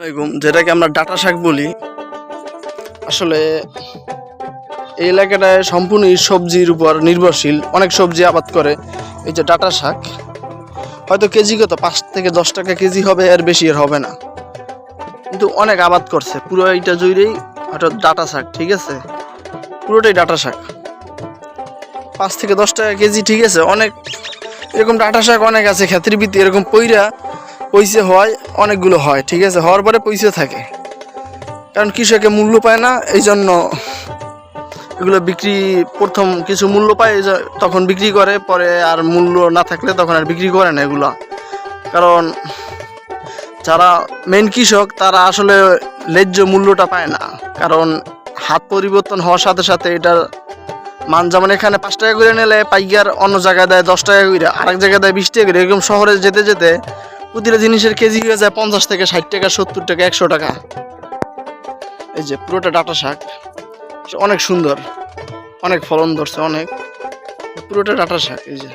আলাইকুম, যেটাকে আমরা ডাটা শাক বলি। আসলে এই এলাকাটায় সম্পূর্ণ সবজির উপর নির্ভরশীল, অনেক সবজি আবাদ করে। এই যে ডাটা শাক হয়তো কেজি কত 5 থেকে 10 টাকা কেজি হবে, এর বেশি এর হবে না, কিন্তু অনেক আবাদ করছে। পুরো এইটা জুড়েই হয়তো ডাটা শাক, ঠিক আছে, পুরোটাই ডাটা শাক। 5 থেকে 10 টাকা কেজি, ঠিক আছে। অনেক এরকম ডাটা শাক অনেক আছে ক্ষেত্রের ভিত্তি, এরকম পয়সা হয়, অনেকগুলো হয়, ঠিক আছে। হওয়ার পরে পয়সা থাকে, কারণ কৃষকে মূল্য পায় না, এই জন্য এগুলো বিক্রি, প্রথম কিছু মূল্য পায় তখন বিক্রি করে, পরে আর মূল্য না থাকলে তখন আর বিক্রি করে না এগুলা। কারণ যারা মেন কৃষক তারা আসলে ন্যায্য মূল্যটা পায় না, কারণ হাত পরিবর্তন হওয়ার সাথে সাথে এটার মান, যেমন এখানে 5 টাকা করে নিলে পাইকার অন্য জায়গায় দেয় 10 টাকা করে, আরেক জায়গায় দেয় 20 টাকা করে। এরকম শহরে যেতে যেতে প্রতিটা জিনিসের কেজি হয়ে যায় 50 থেকে 60 টাকা, 70 টাকা, 100 টাকা। এই যে পুরোটা ডাটা শাক, অনেক সুন্দর, অনেক ফলন ধরছে, অনেক, পুরোটা ডাটা শাক। এই যে